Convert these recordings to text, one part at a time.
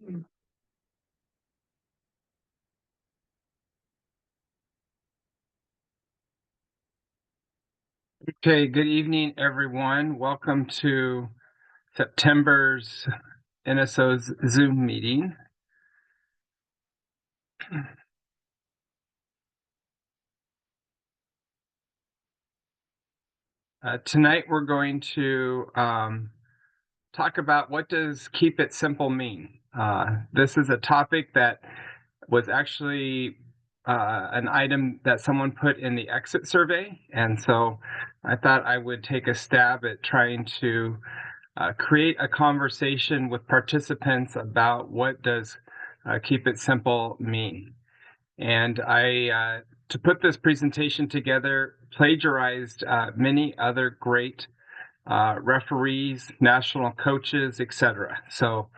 Okay, good evening, everyone. Welcome to September's NSO's Zoom meeting. Tonight, we're going to talk about what does keep it simple mean. This is a topic that was actually an item that someone put in the exit survey, and so I thought I would take a stab at trying to create a conversation with participants about what does keep it simple mean. And to put this presentation together, plagiarized many other great referees, national coaches, etc. So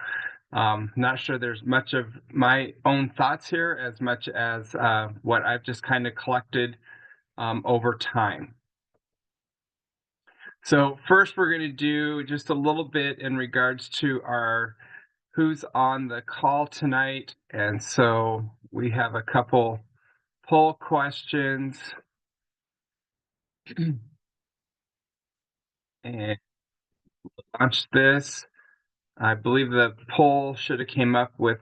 not sure there's much of my own thoughts here as much as what I've just kind of collected over time. So first, we're going to do just a little bit in regards to our who's on the call tonight. And so we have a couple poll questions. And launch this. I believe the poll should have came up with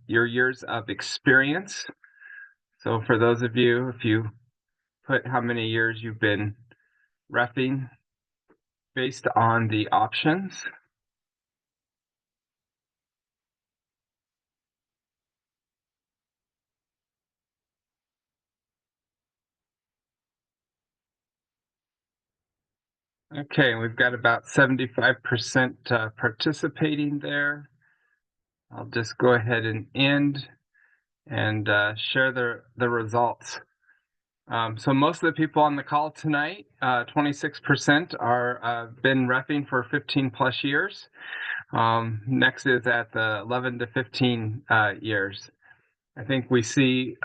your years of experience. So for those of you, if you put how many years you've been reffing based on the options. Okay, we've got about 75% participating there. I'll just go ahead and end and share the results. So most of the people on the call tonight, 26% are been reffing for 15 plus years. Next is at the 11 to 15 years. I think we see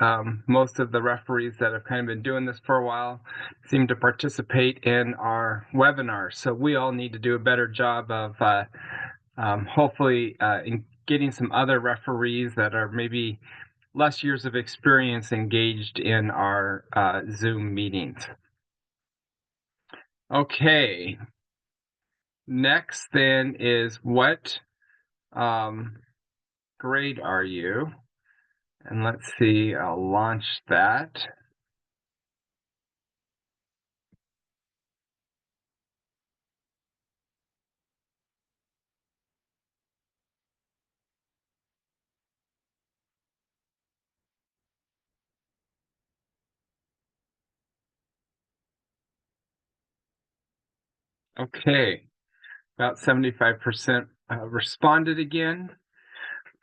most of the referees that have kind of been doing this for a while seem to participate in our webinars. So we all need to do a better job of hopefully in getting some other referees that are maybe less years of experience engaged in our Zoom meetings. Okay. Next then is what grade are you? And let's see, I'll launch that. Okay, about 75% responded again.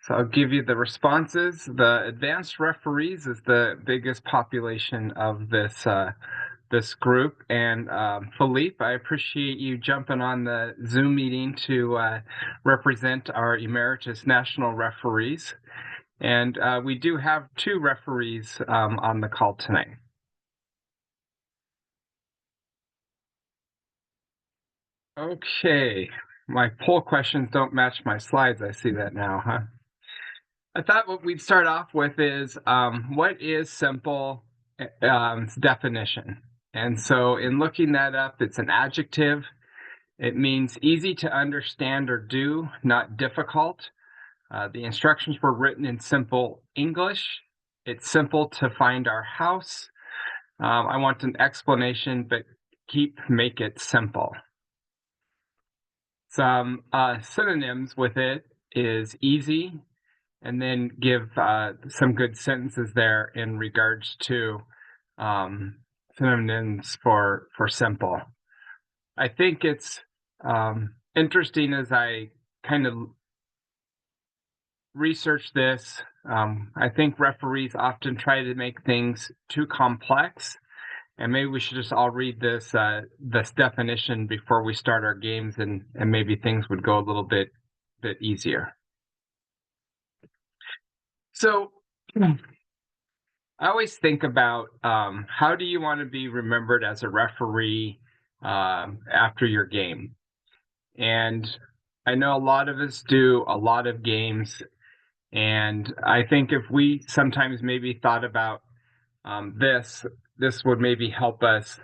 So I'll give you the responses. The advanced referees is the biggest population of this group. And Philippe, I appreciate you jumping on the Zoom meeting to represent our emeritus national referees. And we do have two referees on the call tonight. Okay, my poll questions don't match my slides. I see that now, huh? I thought what we'd start off with is what is simple definition? And so in looking that up, it's an adjective. It means easy to understand or do, not difficult. The instructions were written in simple English. It's simple to find our house. I want an explanation, but make it simple. Some synonyms with it is easy, and then give some good sentences there in regards to synonyms for simple. I think it's interesting as I kind of research this. I think referees often try to make things too complex, and maybe we should just all read this definition before we start our games, and maybe things would go a little bit easier. So I always think about how do you want to be remembered as a referee after your game? And I know a lot of us do a lot of games, And I think if we sometimes maybe thought about this, this would maybe help us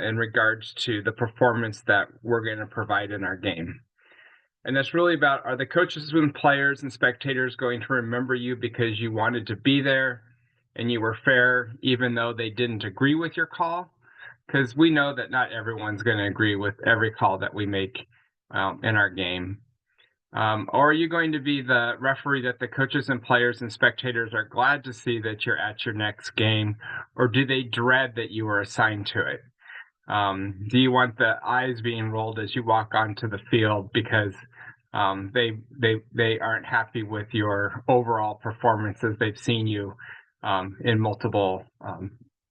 in regards to the performance that we're going to provide in our game. And that's really about, are the coaches and players and spectators going to remember you because you wanted to be there and you were fair, even though they didn't agree with your call? Because we know that not everyone's going to agree with every call that we make in our game. Or are you going to be the referee that the coaches and players and spectators are glad to see that you're at your next game, or do they dread that you were assigned to it? Do you want the eyes being rolled as you walk onto the field because they aren't happy with your overall performance as they've seen you in multiple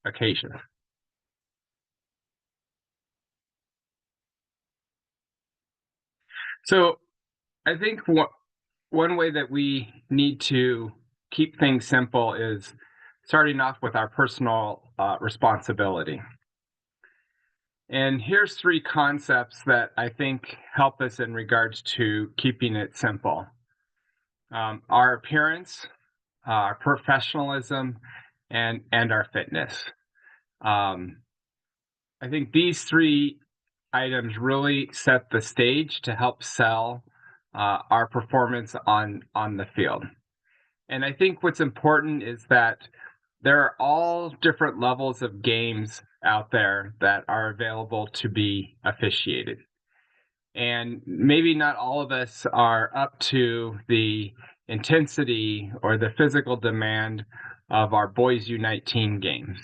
occasions? So I think one way that we need to keep things simple is starting off with our personal responsibility. And here's three concepts that I think help us in regards to keeping it simple: our appearance, our professionalism, and our fitness. Um, I think these three items really set the stage to help sell our performance on the field. And I think what's important is that there are all different levels of games out there that are available to be officiated. And maybe not all of us are up to the intensity or the physical demand of our Boys Unite team games.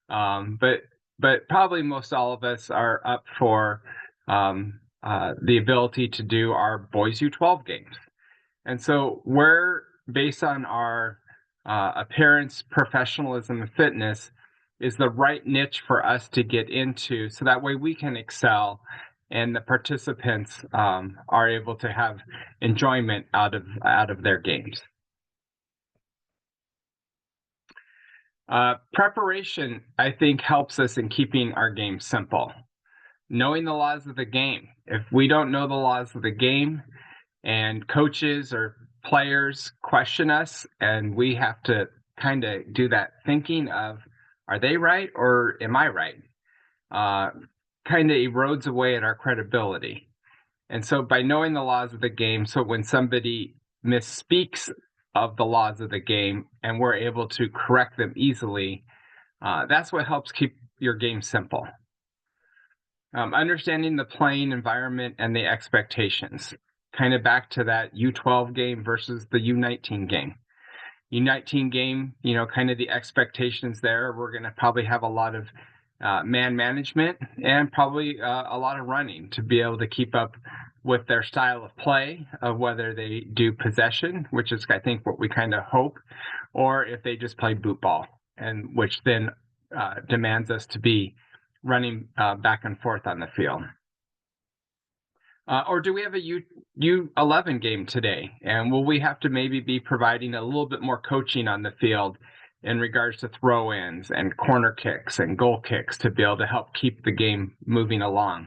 Um, but but probably most all of us are up for the ability to do our Boys U12 games. And so we're based on our appearance, professionalism, and fitness is the right niche for us to get into, so that way we can excel and the participants are able to have enjoyment out of their games. Preparation, I think, helps us in keeping our game simple. Knowing the laws of the game. If we don't know the laws of the game, and coaches or players question us, and we have to kind of do that thinking of, are they right or am I right? Uh, Kind of erodes away at our credibility. And so by knowing the laws of the game, so when somebody misspeaks of the laws of the game and we're able to correct them easily, that's what helps keep your game simple. Understanding the playing environment and the expectations. Kind of back to that U12 game versus the U19 game. U19 game, kind of the expectations there. We're going to probably have a lot of man management and probably a lot of running to be able to keep up with their style of play, of whether they do possession, which is, I think, what we kind of hope, or if they just play boot ball, and which then demands us to be running back and forth on the field. Or do we have a U11 game today? And will we have to maybe be providing a little bit more coaching on the field in regards to throw ins and corner kicks and goal kicks to be able to help keep the game moving along?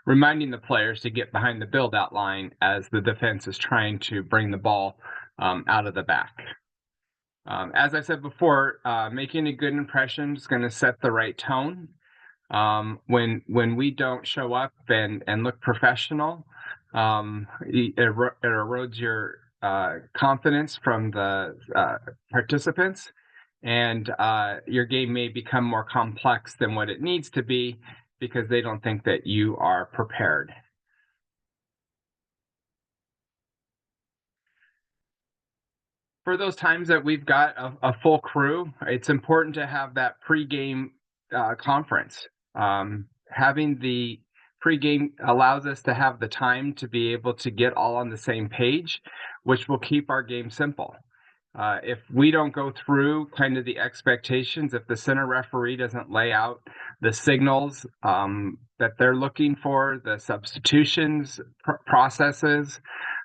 Reminding the players to get behind the build out line as the defense is trying to bring the ball out of the back. As I said before, making a good impression is going to set the right tone. When we don't show up and look professional, it erodes your confidence from the participants, and your game may become more complex than what it needs to be because they don't think that you are prepared. For those times that we've got a full crew, it's important to have that pregame conference. Having the pregame allows us to have the time to be able to get all on the same page, which will keep our game simple. If we don't go through kind of the expectations, if the center referee doesn't lay out the signals that they're looking for, the substitutions processes,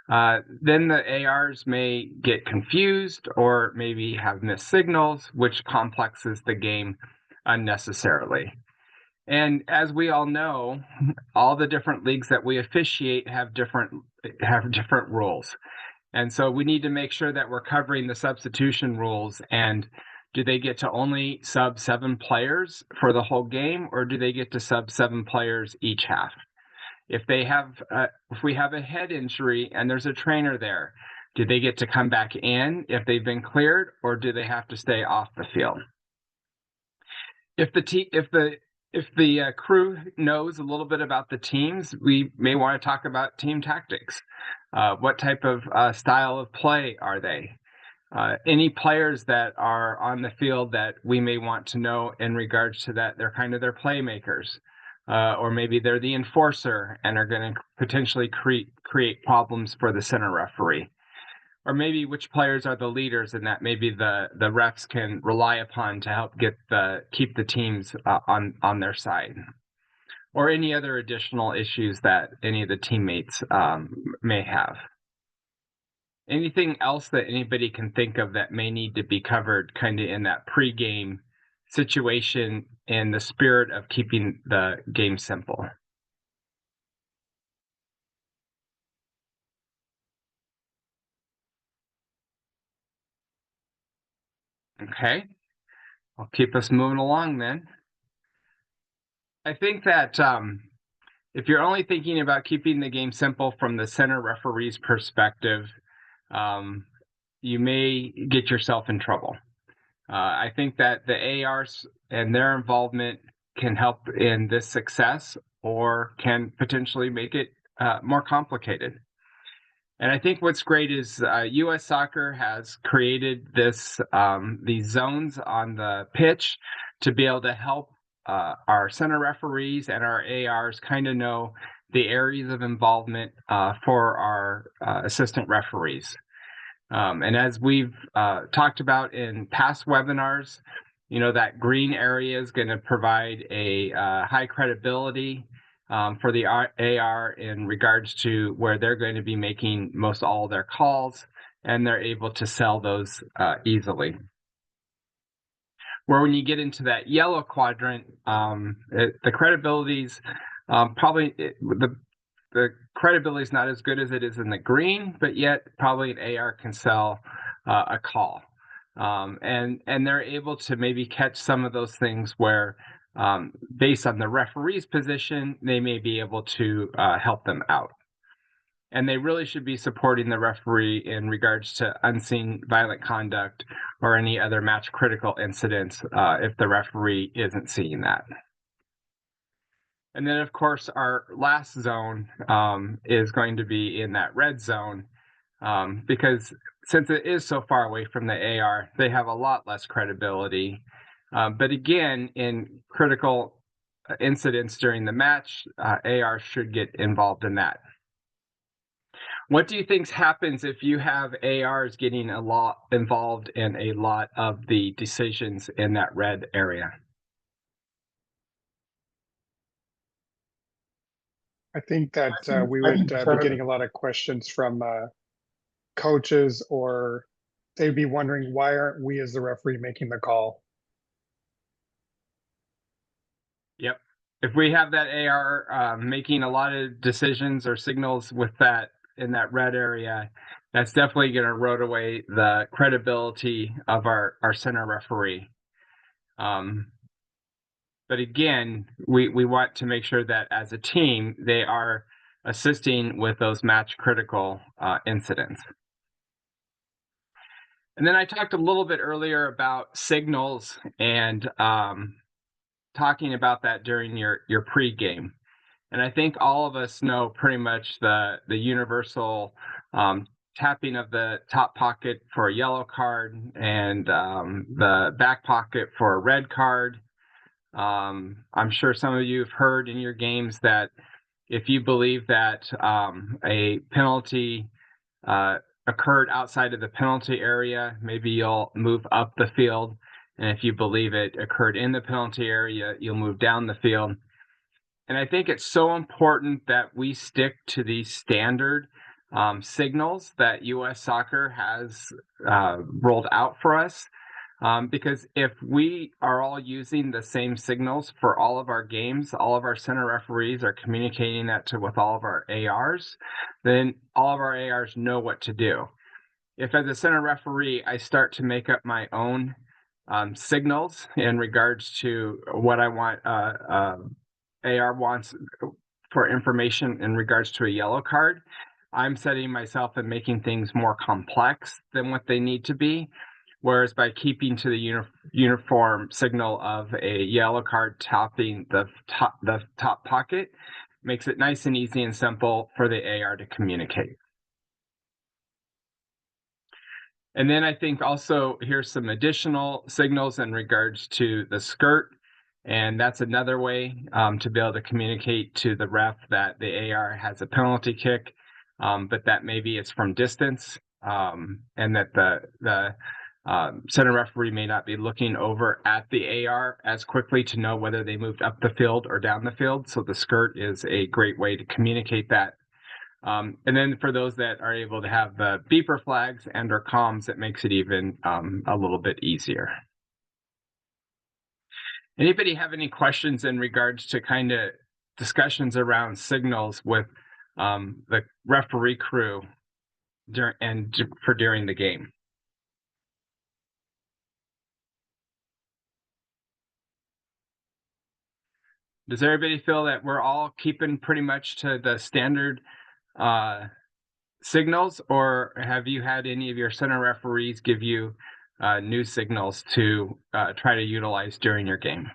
then the ARs may get confused or maybe have missed signals, which complexes the game unnecessarily. And as we all know, all the different leagues that we officiate have different rules. And so we need to make sure that we're covering the substitution rules. And do they get to only sub 7 players for the whole game, or do they get to sub 7 players each half? If we have a head injury and there's a trainer there, do they get to come back in if they've been cleared, or do they have to stay off the field? If the crew knows a little bit about the teams, we may want to talk about team tactics. What type of style of play are they? Any players that are on the field that we may want to know in regards to that, they're kind of their playmakers. Or maybe they're the enforcer and are going to potentially create problems for the center referee. Or maybe which players are the leaders, and that maybe the refs can rely upon to help keep the teams on their side. Or any other additional issues that any of the teammates may have. Anything else that anybody can think of that may need to be covered kind of in that pregame situation in the spirit of keeping the game simple? Okay, I'll keep us moving along then. I think that if you're only thinking about keeping the game simple from the center referee's perspective, you may get yourself in trouble. I think that the ARs and their involvement can help in this success, or can potentially make it more complicated. And I think what's great is U.S. Soccer has created these zones on the pitch to be able to help our center referees and our ARs kind of know the areas of involvement for our assistant referees. And as we've talked about in past webinars, that green area is going to provide a high credibility for the AR in regards to where they're going to be making most all their calls, and they're able to sell those easily. Where when you get into that yellow quadrant, the credibility's the credibility is not as good as it is in the green, but yet probably an AR can sell a call. And they're able to maybe catch some of those things where, based on the referee's position, they may be able to help them out. And they really should be supporting the referee in regards to unseen violent conduct or any other match critical incidents if the referee isn't seeing that. And then, of course, our last zone is going to be in that red zone, because since it is so far away from the AR, they have a lot less credibility. But again, in critical incidents during the match, AR should get involved in that. What do you think happens if you have ARs getting a lot involved in a lot of the decisions in that red area? I think that we would be getting a lot of questions from coaches, or they'd be wondering, why aren't we as the referee making the call? Yep. If we have that AR making a lot of decisions or signals with that in that red area, that's definitely going to erode away the credibility of our center referee. But again, we want to make sure that as a team, they are assisting with those match critical incidents. And then I talked a little bit earlier about signals and talking about that during your pregame. And I think all of us know pretty much the universal tapping of the top pocket for a yellow card and the back pocket for a red card. I'm sure some of you have heard in your games that if you believe that a penalty occurred outside of the penalty area, maybe you'll move up the field. And if you believe it occurred in the penalty area, you'll move down the field. And I think it's so important that we stick to these standard signals that U.S. Soccer has rolled out for us. Because if we are all using the same signals for all of our games, all of our center referees are communicating that with all of our ARs, then all of our ARs know what to do. if as a center referee, I start to make up my own signals in regards to what I want, AR wants for information in regards to a yellow card, I'm setting myself and making things more complex than what they need to be. Whereas by keeping to the uniform signal of a yellow card topping the top pocket, makes it nice and easy and simple for the AR to communicate. And then I think also here's some additional signals in regards to the skirt. And that's another way to be able to communicate to the ref that the AR has a penalty kick, but that maybe it's from distance, and that the center referee may not be looking over at the AR as quickly to know whether they moved up the field or down the field. So the skirt is a great way to communicate that. And then for those that are able to have the beeper flags and or comms, it makes it even a little bit easier. Anybody have any questions in regards to kind of discussions around signals with the referee crew during the game? Does everybody feel that we're all keeping pretty much to the standard signals, or have you had any of your center referees give you new signals to try to utilize during your game?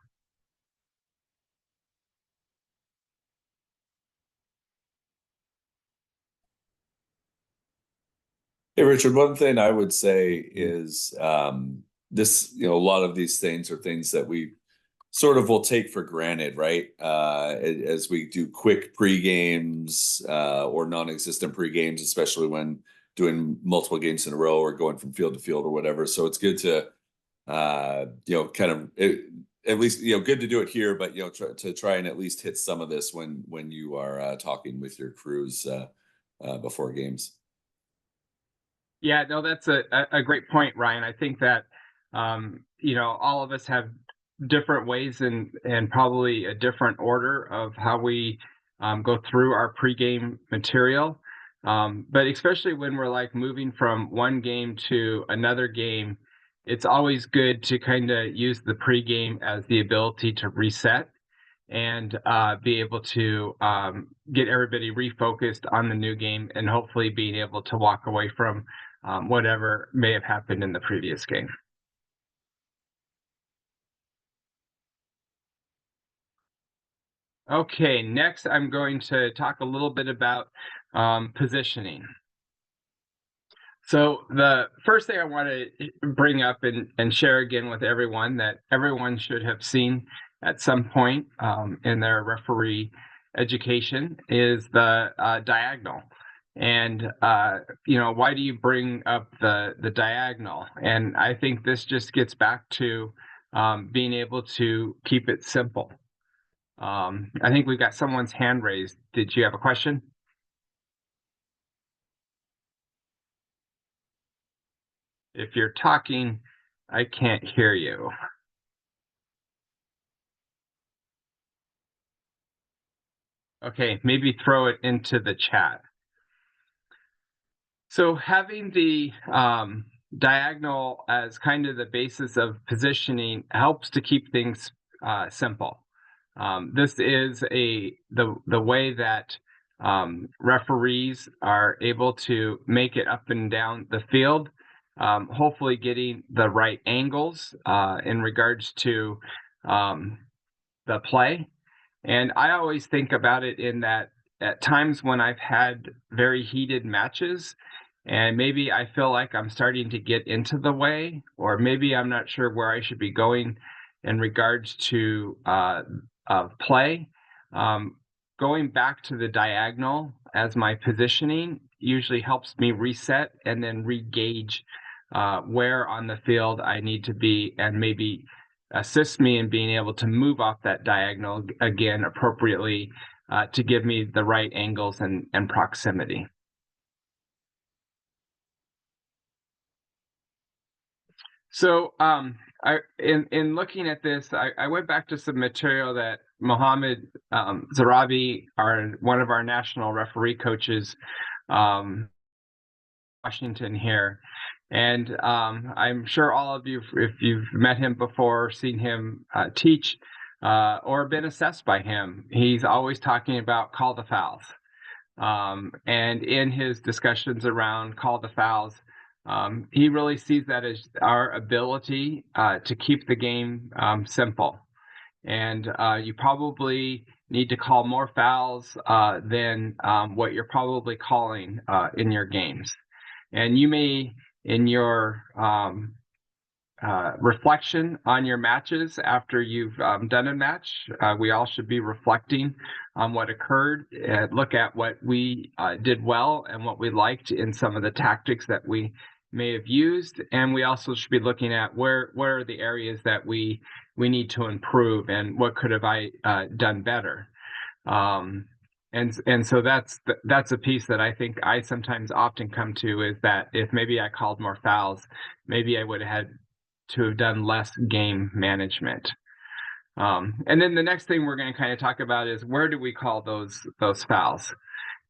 Hey, Richard, one thing I would say is this, a lot of these things are things that we sort of will take for granted, right? As we do quick pre-games or non-existent pre-games, especially when doing multiple games in a row or going from field to field or whatever. So it's good to, kind of at least, good to do it here, but try and at least hit some of this when you are talking with your crews before games. Yeah, no, that's a great point, Ryan. I think that all of us have different ways and probably a different order of how we go through our pregame material. But especially when we're like moving from one game to another game, it's always good to kind of use the pregame as the ability to reset and be able to get everybody refocused on the new game and hopefully being able to walk away from whatever may have happened in the previous game. Okay, next I'm going to talk a little bit about positioning. So the first thing I want to bring up and share again with everyone that everyone should have seen at some point in their referee education is the diagonal. And why do you bring up the diagonal? And I think this just gets back to being able to keep it simple. I think we've got someone's hand raised. Did you have a question? If you're talking, I can't hear you. Okay, maybe throw it into the chat. So having the diagonal as kind of the basis of positioning helps to keep things simple. This is the way that referees are able to make it up and down the field, hopefully getting the right angles in regards to the play. And I always think about it in that at times when I've had very heated matches, and maybe I feel like I'm starting to get into the way, or maybe I'm not sure where I should be going in regards to play. Going back to the diagonal as my positioning usually helps me reset and then re-gauge where on the field I need to be, and maybe assist me in being able to move off that diagonal again appropriately to give me the right angles and proximity. So in looking at this, I went back to some material that Mohammed Zarabi, one of our national referee coaches, Washington here, And I'm sure all of you, if you've met him before, seen him teach, or been assessed by him, he's always talking about call the fouls. And in his discussions around call the fouls, he really sees that as our ability to keep the game simple. And you probably need to call more fouls than what you're probably calling in your games. And you may, in your reflection on your matches after you've done a match, we all should be reflecting on what occurred, look at what we did well and what we liked in some of the tactics that we may have used, and we also should be looking at where are the areas that we need to improve and what could have I done better. And so that's a piece that I think I sometimes often come to, is that if maybe I called more fouls, maybe I would have had to have done less game management. And then the next thing we're going to kind of talk about is, where do we call those fouls?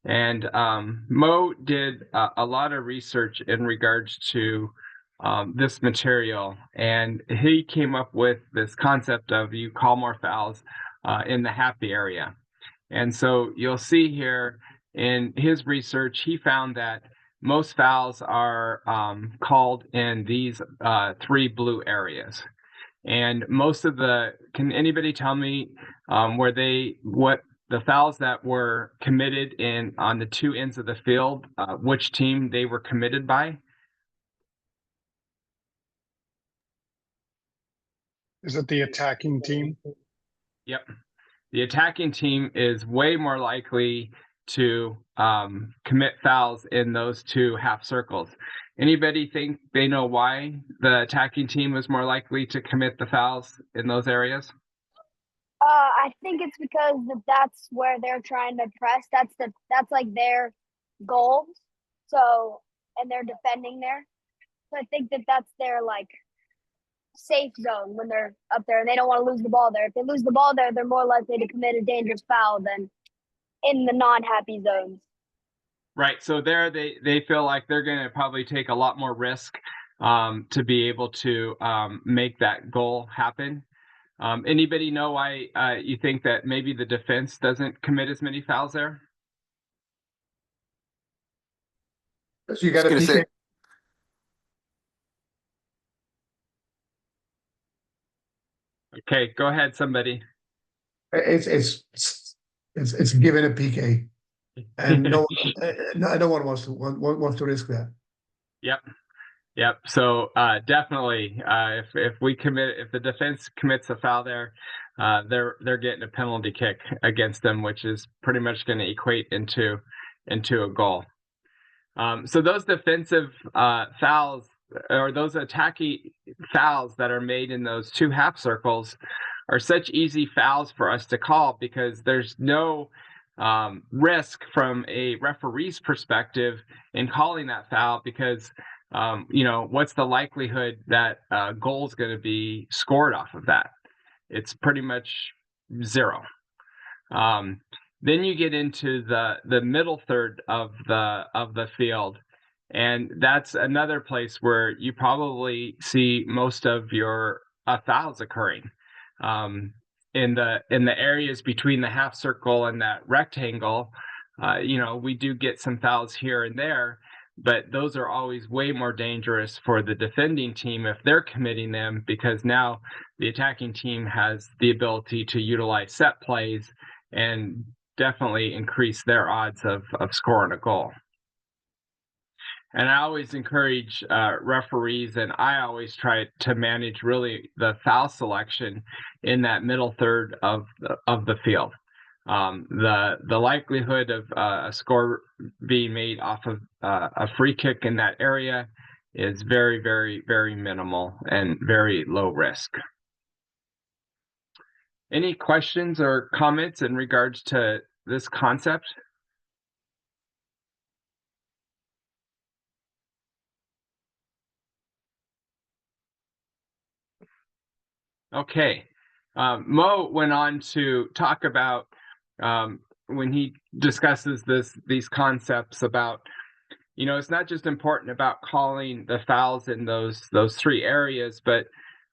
And Mo did a lot of research in regards to this material, and he came up with this concept of you call more fouls in the happy area. And so you'll see here in his research, he found that most fouls are called in these 3 blue areas. And most of can anybody tell me what the fouls that were committed on the 2 ends of the field, which team they were committed by? Is it the attacking team? Yep. The attacking team is way more likely to commit fouls in those 2 half circles. Anybody think they know why the attacking team is more likely to commit the fouls in those areas? I think it's because that's where they're trying to press. That's like their goals. So, and they're defending there. So I think that's their like safe zone when they're up there, and they don't want to lose the ball there. If they lose the ball there, they're more likely to commit a dangerous foul than in the non-happy zones. Right. So there they feel like they're going to probably take a lot more risk to be able to make that goal happen. Anybody know why you think that maybe the defense doesn't commit as many fouls there? So you got to say, Okay, go ahead, somebody. it's given a PK, and no one wants to risk that. Yep. So definitely, if the defense commits a foul there, they're getting a penalty kick against them, which is pretty much going to equate into a goal. So those defensive fouls, or those attacking fouls that are made in those 2 half circles, are such easy fouls for us to call, because there's no risk from a referee's perspective in calling that foul, because what's the likelihood that a goal is going to be scored off of that? It's pretty much 0. Then you get into the middle third of the field, and that's another place where you probably see most of your fouls occurring. In the areas between the half circle and that rectangle, we do get some fouls here and there, but those are always way more dangerous for the defending team if they're committing them, because now the attacking team has the ability to utilize set plays and definitely increase their odds of scoring a goal. And I always encourage referees, and I always try to manage really the foul selection in that middle third of the field. The likelihood of a score being made off of a free kick in that area is very, very, very minimal and very low risk. Any questions or comments in regards to this concept? Okay. Mo went on to talk about when he discusses these concepts about you know, it's not just important about calling the fouls in those three areas, but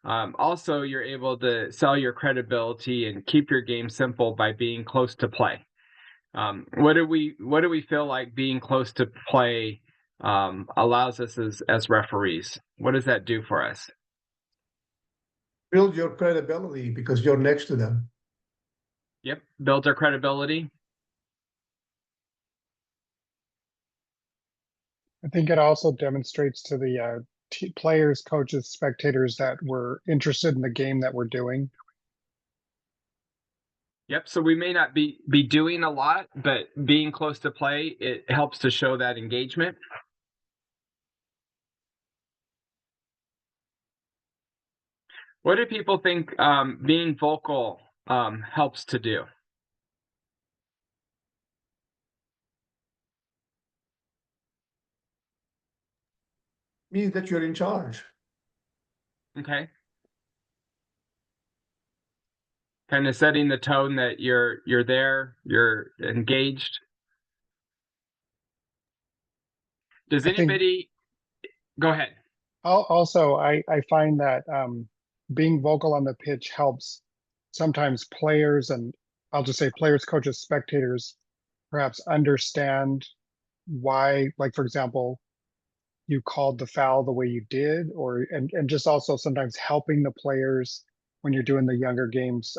also you're able to sell your credibility and keep your game simple by being close to play. What do we feel like being close to play allows us as referees? What does that do for us? Build your credibility because you're next to them. Yep, builds our credibility. I think it also demonstrates to the players, coaches, spectators that we're interested in the game that we're doing. Yep. So we may not be doing a lot, but being close to play, it helps to show that engagement. What do people think being vocal helps to do? Means that you're in charge. Okay. Kind of setting the tone that you're there, you're engaged. Does I think- anybody go ahead? Also, I find that being vocal on the pitch helps sometimes players, and I'll just say players, coaches, spectators, perhaps understand why, like, for example, you called the foul the way you did, or and just also sometimes helping the players when you're doing the younger games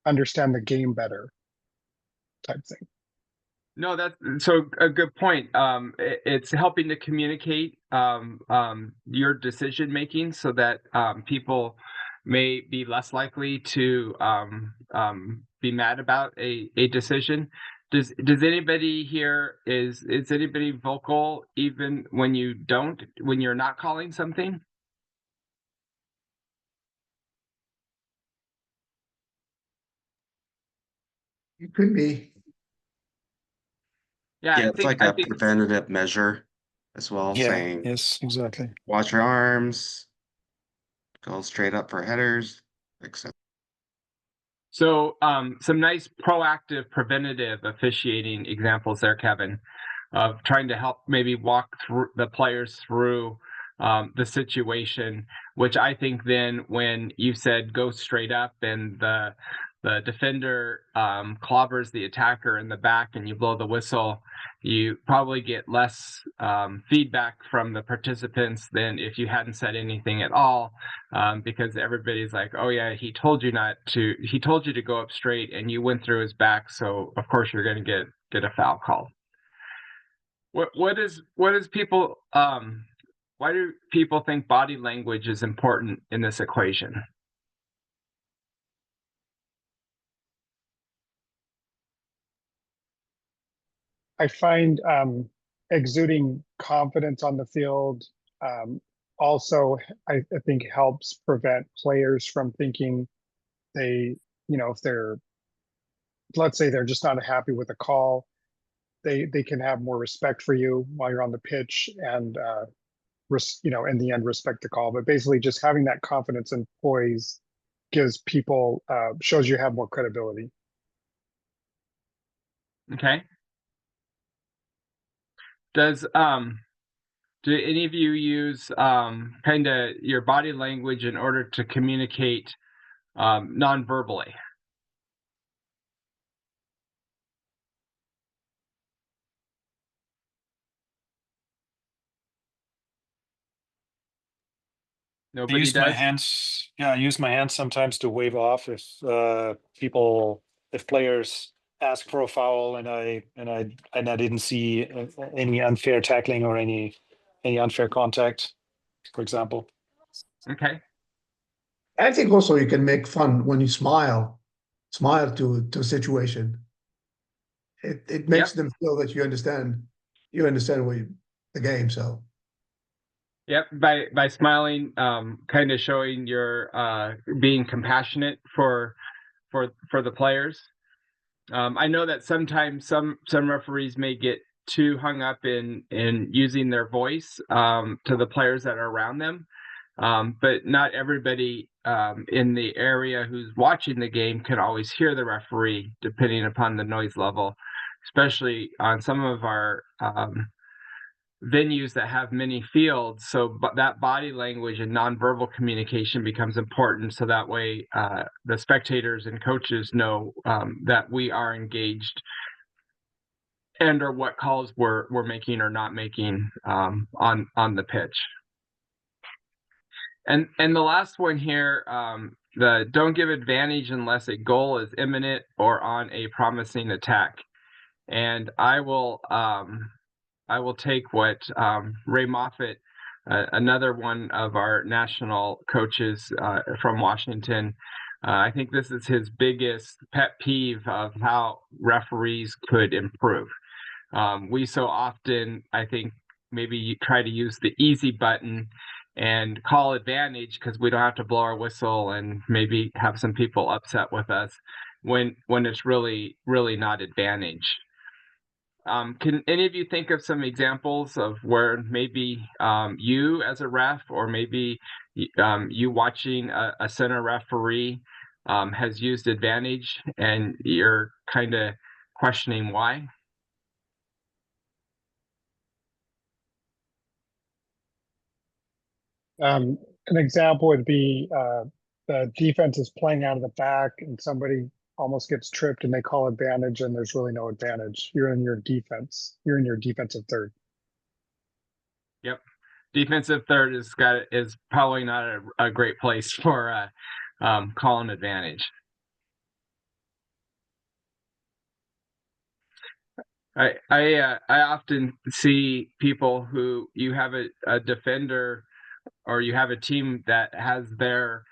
understand the game better, type thing. No, that's so a good point. It's helping to communicate your decision making so that people may be less likely to be mad about a decision. Does anybody here is anybody vocal even when you're not calling something? It could be. Yeah, Yeah, I it's think like a preventative measure as well, Yeah, saying yes, exactly. watch your arms, go straight up for headers, etc. so. Some nice proactive preventative officiating examples there, Kevin, of trying to help maybe walk through the players through the situation, which I think then when you said go straight up and the defender clobbers the attacker in the back and you blow the whistle, you probably get less feedback from the participants than if you hadn't said anything at all, because everybody's like, oh yeah, he told you to go up straight and you went through his back, so of course you're going to get a foul called. What is people why do people think body language is important in this equation? I find exuding confidence on the field also, I think, helps prevent players from thinking they, if they're, let's say they're just not happy with a call, they can have more respect for you while you're on the pitch and, in the end, respect the call. But basically, just having that confidence and poise gives people, shows you have more credibility. Okay. Do any of you use kind of your body language in order to communicate non-verbally? I Nobody use does? my hands. Yeah, I use my hands sometimes to wave off if if players ask for a foul and I didn't see any unfair tackling or any unfair contact, for example. Okay. I think also you can make fun when you smile to a situation. It makes them feel that you understand the game. So Yep, by smiling, kind of showing you're being compassionate for the players. I know that sometimes some referees may get too hung up in using their voice to the players that are around them, but not everybody in the area who's watching the game can always hear the referee, depending upon the noise level, especially on some of our venues that have many fields. So that body language and nonverbal communication becomes important. So that way the spectators and coaches know that we are engaged and or what calls we're making or not making on the pitch. And the last one here, the don't give advantage unless a goal is imminent or on a promising attack. And I will take what Ray Moffitt, another one of our national coaches from Washington. I think this is his biggest pet peeve of how referees could improve. We so often, I think, maybe you try to use the easy button and call advantage because we don't have to blow our whistle and maybe have some people upset with us when it's really not advantage. Can any of you think of some examples of where maybe you as a ref or maybe you watching a center referee has used advantage and you're kind of questioning why? An example would be the defense is playing out of the back and somebody almost gets tripped and they call advantage and there's really no advantage. You're in your defense. You're in your defensive third. Yep. Defensive third is probably not a great place for calling advantage. I often see people who you have a defender or you have a team that has they're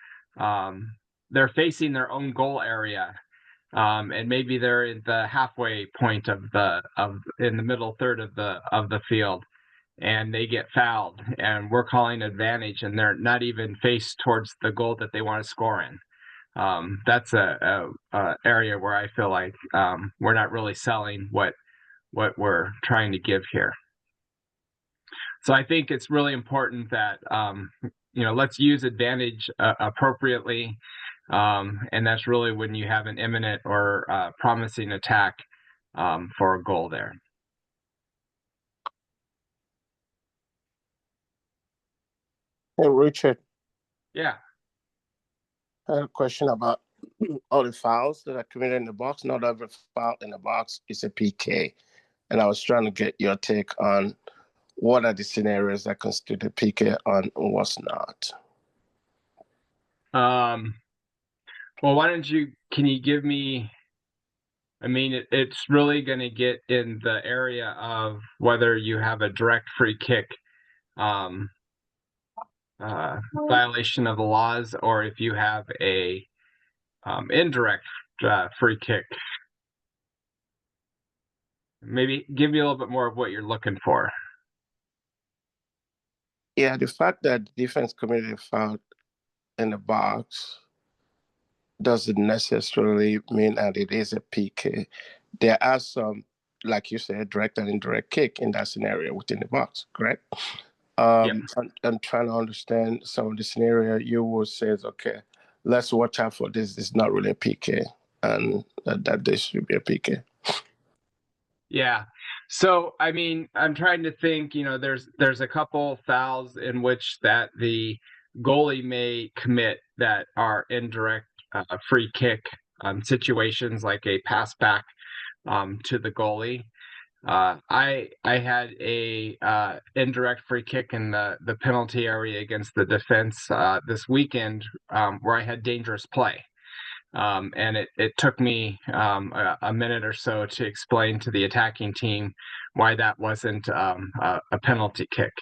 facing their own goal area, and maybe they're at the halfway point in the middle third of the field, and they get fouled, and we're calling advantage, and they're not even faced towards the goal that they want to score in. That's a area where I feel like we're not really selling what we're trying to give here. So I think it's really important that let's use advantage appropriately, and that's really when you have an imminent or promising attack for a goal there. Hey, Richard, Yeah. I have a question about all the fouls that are committed in the box. Not every foul in the box is a PK. And I was trying to get your take on what are the scenarios that constitute a PK and what's not. Well, can you give me, I mean, it's really going to get in the area of whether you have a direct free kick violation of the laws, or if you have a indirect free kick. Maybe give me a little bit more of what you're looking for. Yeah, the fact that the defense committed a foul in the box doesn't necessarily mean that it is a PK. There are some, like you said, direct and indirect kick in that scenario within the box, correct? I'm trying to understand some of the scenario you will say, okay, let's watch out for this. It's not really a PK, and that this should be a PK. Yeah. So, I mean, I'm trying to think, there's a couple fouls in which that the goalie may commit that are indirect free kick situations, like a pass back to the goalie. I had a indirect free kick in the penalty area against the defense this weekend where I had dangerous play. And it took me a minute or so to explain to the attacking team why that wasn't a penalty kick.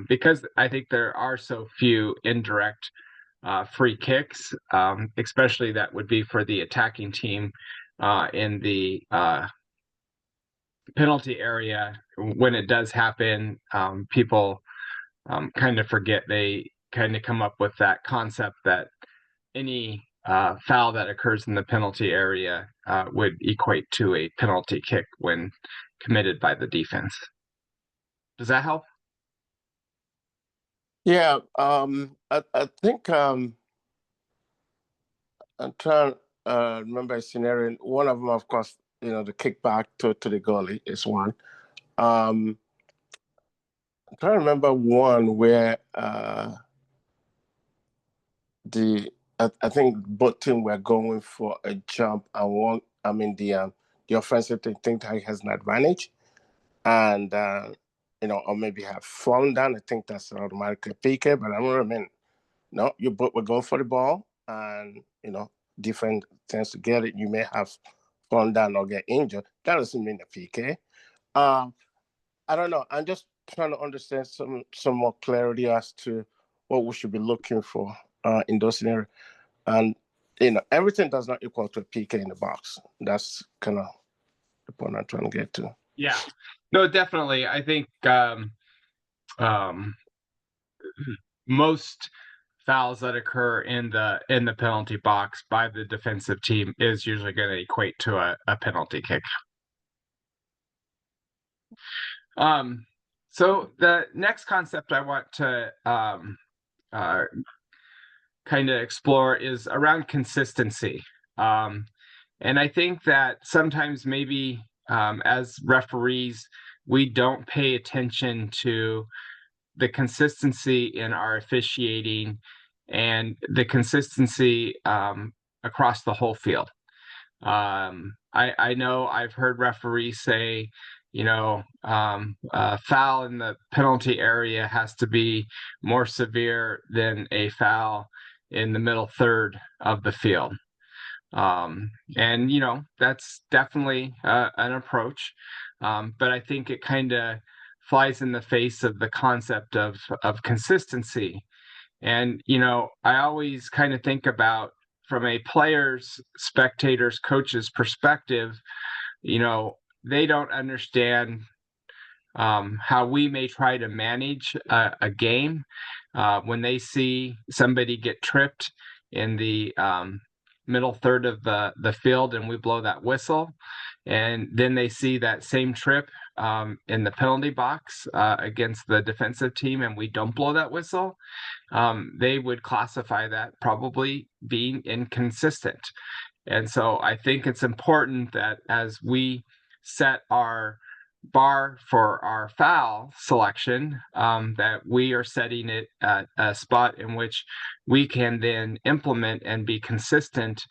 Because I think there are so few indirect free kicks, especially that would be for the attacking team in the penalty area. When it does happen, people kind of forget. They kind of come up with that concept that any foul that occurs in the penalty area would equate to a penalty kick when committed by the defense. Does that help? Yeah, I think I'm trying to remember a scenario. One of them, of course, the kickback to the goalie is one. trying to remember one where I think both teams were going for a jump and one. I mean the offensive team think that he has an advantage, and or maybe have fallen down. I think that's an automatic PK. But I mean, no, you both were going for the ball, and different things to get it. You may have fallen down or get injured. That doesn't mean a PK. I don't know. I'm just trying to understand some more clarity as to what we should be looking for in those scenarios. And everything does not equal to a PK in the box. That's kind of the point I'm trying to get to. Yeah, no, definitely. I think most fouls that occur in the penalty box by the defensive team is usually going to equate to a penalty kick. So the next concept I want to kind of explore is around consistency. And I think that sometimes maybe as referees, we don't pay attention to the consistency in our officiating and the consistency across the whole field. I know I've heard referees say, a foul in the penalty area has to be more severe than a foul in the middle third of the field. And that's definitely an approach, but I think it kind of flies in the face of the concept of consistency. And I always kind of think about, from a player's, spectator's, coach's perspective, they don't understand how we may try to manage a game when they see somebody get tripped in the middle third of the field and we blow that whistle, and then they see that same trip in the penalty box against the defensive team and we don't blow that whistle, they would classify that probably being inconsistent. And so I think it's important that as we set our bar for our foul selection, that we are setting it at a spot in which we can then implement and be consistent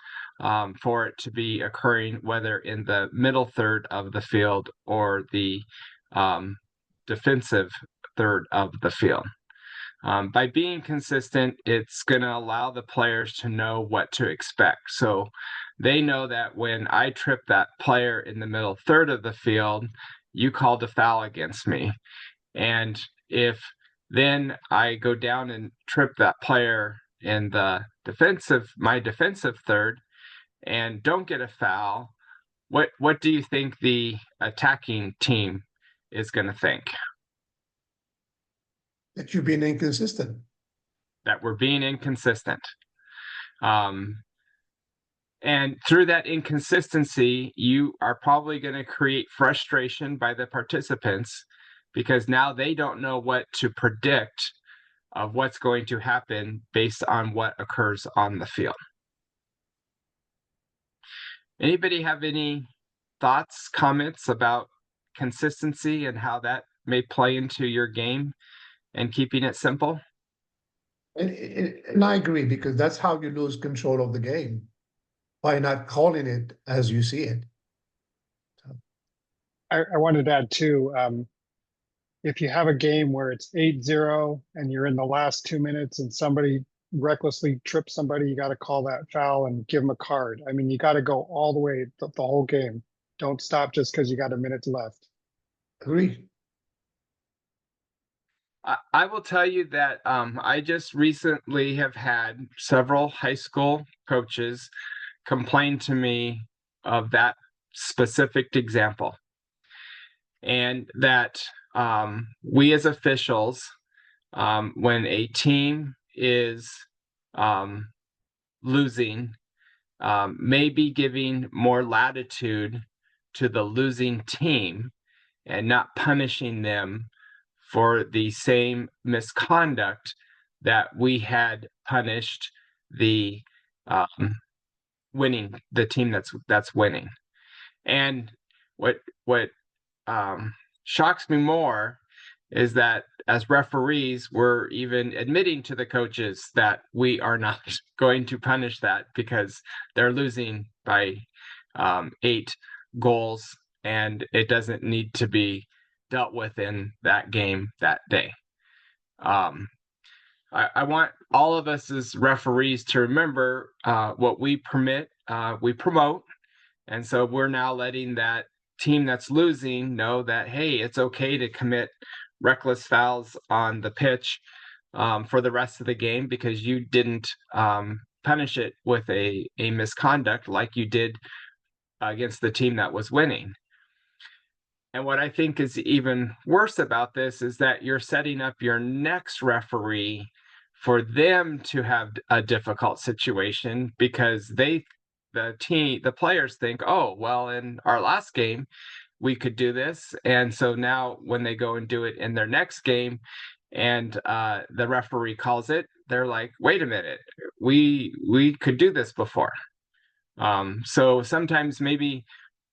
for it to be occurring, whether in the middle third of the field or the defensive third of the field. By being consistent, it's going to allow the players to know what to expect. So they know that when I trip that player in the middle third of the field, you called a foul against me. And if then I go down and trip that player in the my defensive third and don't get a foul, what do you think the attacking team is going to think? That you're being inconsistent. That we're being inconsistent. And through that inconsistency, you are probably going to create frustration by the participants, because now they don't know what to predict of what's going to happen based on what occurs on the field. Anybody have any thoughts, comments about consistency and how that may play into your game and keeping it simple? And I agree, because that's how you lose control of the game, by not calling it as you see it. I wanted to add too, if you have a game where it's 8-0 and you're in the last 2 minutes and somebody recklessly trips somebody, you got to call that foul and give them a card. I mean, you got to go all the way the whole game. Don't stop just because you got a minute left. Agree. I will tell you that I just recently have had several high school coaches complain to me of that specific example, and that we as officials, when a team is losing, may be giving more latitude to the losing team and not punishing them for the same misconduct that we had punished the team that's winning. And what shocks me more is that as referees, we're even admitting to the coaches that we are not going to punish that because they're losing by 8 goals, and it doesn't need to be dealt with in that game that day. I want all of us as referees to remember what we permit, we promote. And so we're now letting that team that's losing know that, hey, it's okay to commit reckless fouls on the pitch for the rest of the game because you didn't punish it with a misconduct like you did against the team that was winning. And what I think is even worse about this is that you're setting up your next referee for them to have a difficult situation because the players think, oh, well, in our last game, we could do this. And so now when they go and do it in their next game and the referee calls it, they're like, wait a minute, we could do this before. So sometimes maybe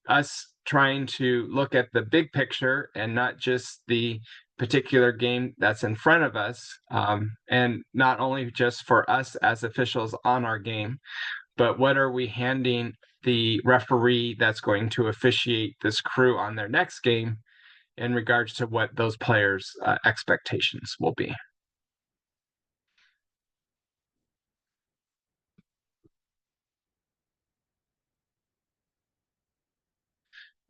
us trying to look at the big picture and not just the particular game that's in front of us, and not only just for us as officials on our game, but what are we handing the referee that's going to officiate this crew on their next game in regards to what those players' expectations will be.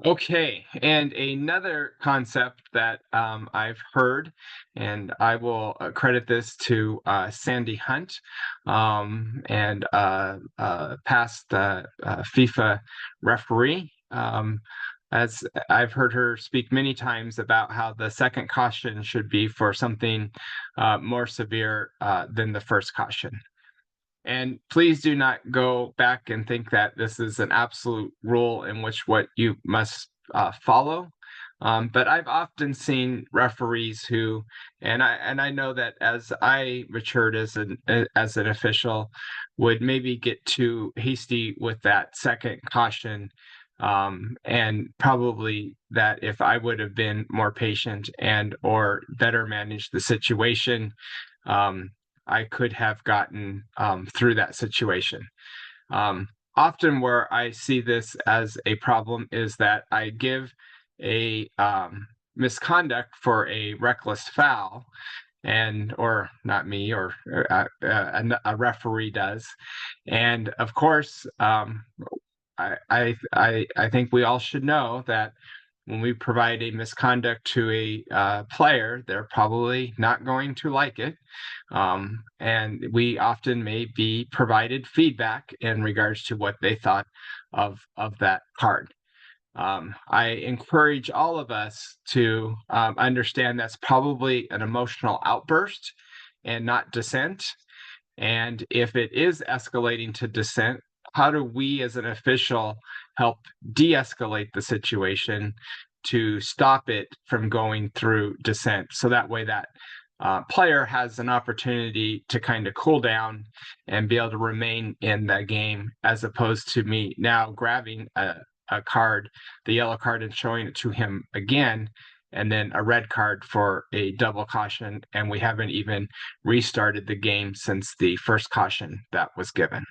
Okay, and another concept that I've heard, and I will credit this to Sandy Hunt, and past FIFA referee, as I've heard her speak many times about how the second caution should be for something more severe than the first caution. And please do not go back and think that this is an absolute rule in which what you must follow. But I've often seen referees who, and I know that as I matured as an official, would maybe get too hasty with that second caution, and probably that if I would have been more patient and or better managed the situation, I could have gotten through that situation. Often where I see this as a problem is that I give a misconduct for a reckless foul, and or not me, or a referee does. And of course, I think we all should know that when we provide a misconduct to a player, they're probably not going to like it. And we often may be provided feedback in regards to what they thought of that card. I encourage all of us to understand that's probably an emotional outburst and not dissent. And if it is escalating to dissent, how do we as an official help de-escalate the situation to stop it from going through dissent? So that way that player has an opportunity to kind of cool down and be able to remain in the game, as opposed to me now grabbing a card, the yellow card, and showing it to him again, and then a red card for a double caution, and we haven't even restarted the game since the first caution that was given.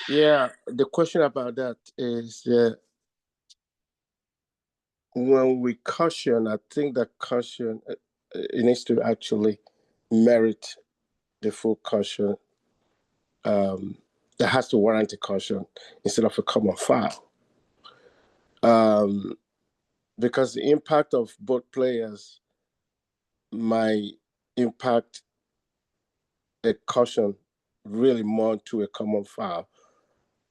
Yeah, the question about that is when we caution, I think that caution it needs to actually merit the full caution. That has to warrant a caution instead of a common foul. Because the impact of both players might impact a caution really more to a common foul,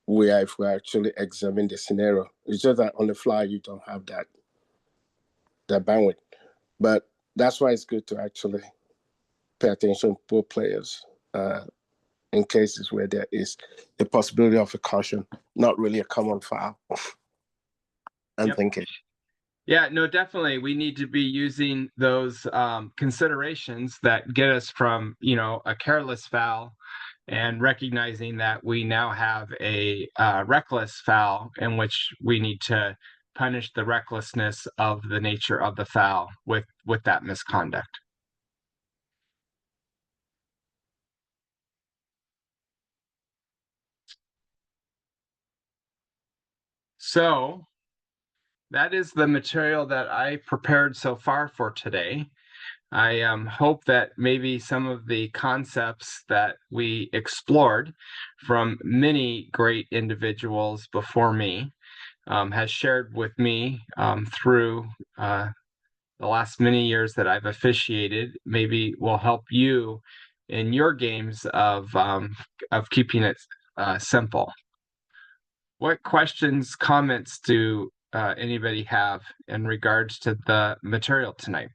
where if we actually examine the scenario, it's just that on the fly you don't have that bandwidth. But that's why it's good to actually pay attention to both players in cases where there is a possibility of a caution, not really a common foul. I'm thinking. Yeah, no, definitely. We need to be using those considerations that get us from, a careless foul, and recognizing that we now have a reckless foul in which we need to punish the recklessness of the nature of the foul with that misconduct. So that is the material that I prepared so far for today. I hope that maybe some of the concepts that we explored from many great individuals before me has shared with me through the last many years that I've officiated, maybe will help you in your games of keeping it simple. What questions, comments do anybody have in regards to the material tonight?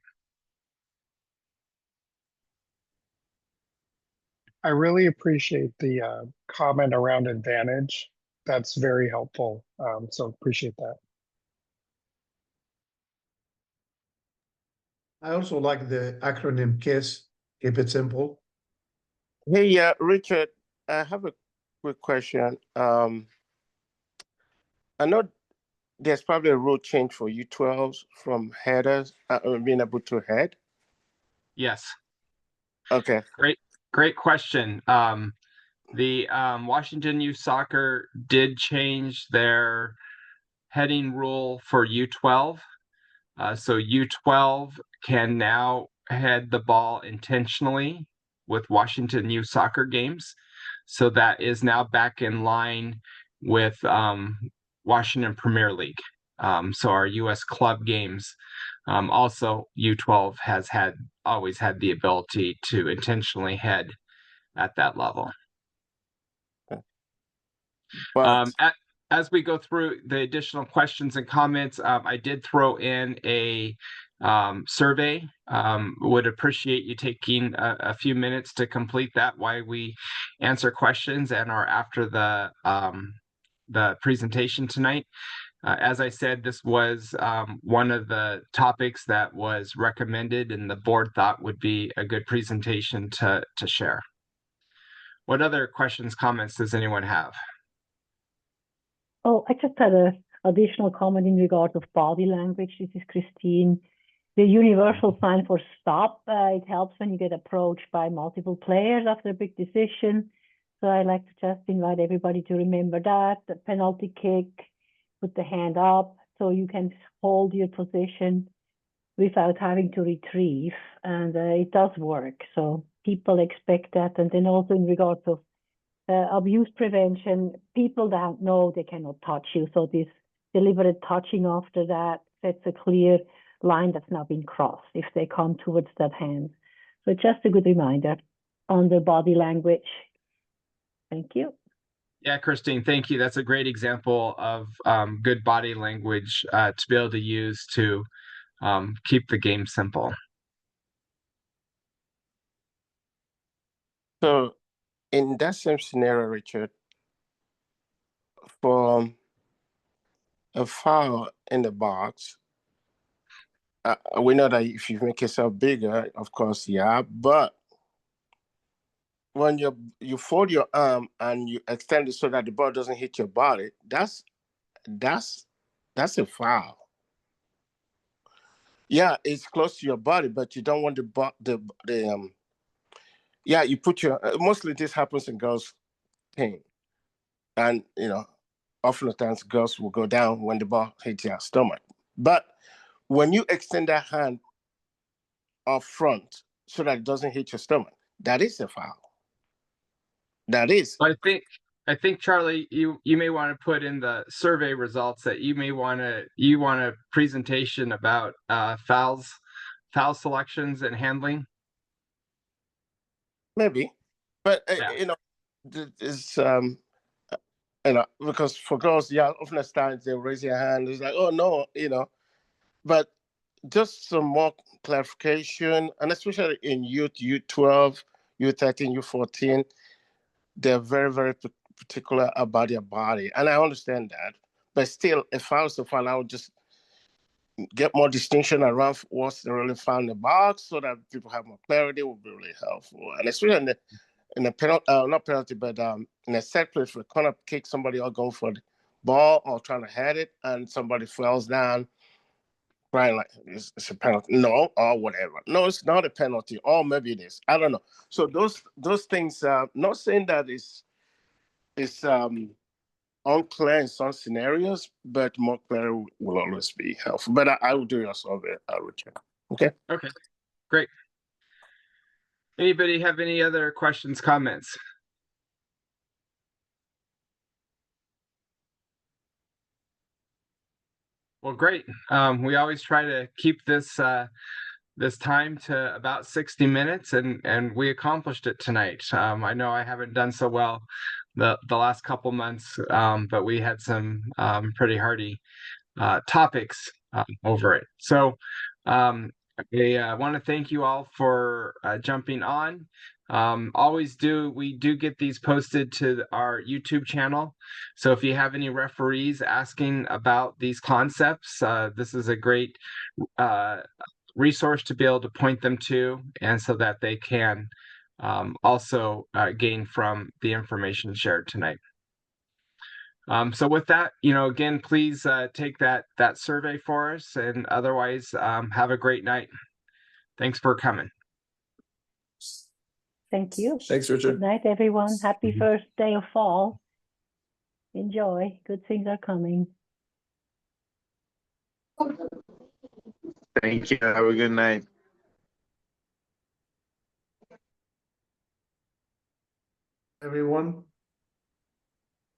I really appreciate the comment around advantage. That's very helpful. So appreciate that. I also like the acronym KISS, keep it simple. Hey, Richard, I have a quick question. I know there's probably a rule change for U12s from headers, being able to head. Yes. Okay. Great question. The Washington Youth Soccer did change their heading rule for U12. So U12 can now head the ball intentionally with Washington Youth Soccer games. So that is now back in line with Washington Premier League. So our U.S. club games, also U12 has always had the ability to intentionally head at that level. But as we go through the additional questions and comments, I did throw in a survey. Would appreciate you taking a few minutes to complete that while we answer questions and are after the presentation tonight. As I said, this was one of the topics that was recommended and the board thought would be a good presentation to share. What other questions, comments does anyone have? Oh, I just had an additional comment in regard of body language. This is Christine. The universal sign for stop, it helps when you get approached by multiple players after a big decision. So I like to just invite everybody to remember that. The penalty kick, put the hand up so you can hold your position without having to retrieve. And it does work. So people expect that. And then also in regards of abuse prevention, people don't know they cannot touch you. So this deliberate touching after that sets a clear line that's now been crossed if they come towards that hand. So just a good reminder on the body language. Thank you. Yeah, Christine, thank you. That's a great example of good body language to be able to use to keep the game simple. So in that same scenario, Richard, for a foul in the box, we know that if you make yourself bigger, of course, yeah, but when you fold your arm and you extend it so that the ball doesn't hit your body, that's a foul. Yeah, it's close to your body, but you don't want you put your mostly this happens in girls' team, and oftentimes girls will go down when the ball hits your stomach. But when you extend that hand up front so that it doesn't hit your stomach, that is a foul. That is. I think Charlie, you may want to put in the survey results that you want a presentation about foul selections and handling. Maybe, but Yeah. it's because for girls, yeah, oftentimes they raise their hand. It's like, oh no, but just some more clarification, and especially in U12, U13, U14, they're very, very particular about their body, and I understand that. But still, if I was to find out, just get more distinction around what's really found in the box, so that people have more clarity, would be really helpful. And especially in the penalty, not penalty, but in a set place for a corner kick, somebody all going for ball or trying to head it, and somebody falls down, crying like it's a penalty. No, or whatever. No, it's not a penalty, or maybe it is. I don't know. So those things. Not saying that it's unclear in some scenarios, but more clear will always be helpful. But I will do your survey, Richard. Okay. Okay, great. Anybody have any other questions, comments? Well, great. We always try to keep this this time to about 60 minutes, and we accomplished it tonight. I know I haven't done so well the last couple months, but we had some pretty hardy topics over it. So I want to thank you all for jumping on. We do get these posted to our YouTube channel. So if you have any referees asking about these concepts, this is a great resource to be able to point them to, and so that they can also gain from the information shared tonight. So with that, again, please take that survey for us, and otherwise, have a great night. Thanks for coming. Thank you. Thanks, Good Richard. night, everyone. Happy Mhm. first day of fall. Enjoy. Good things are coming. Thank you. Have a good night. Everyone.